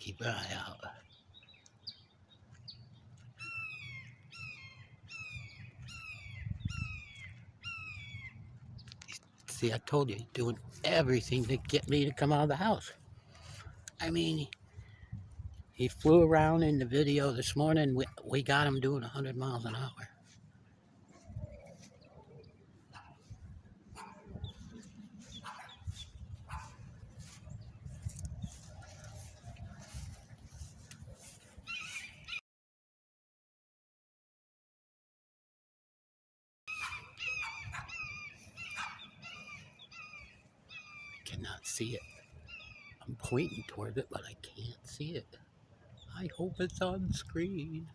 Keep an eye out. See, I told you, he's doing everything to get me to come out of the house. I mean, he flew around in the video this morning. We got him doing 100 miles an hour. I cannot see it. I'm pointing toward it, but I can't see it. I hope it's on screen.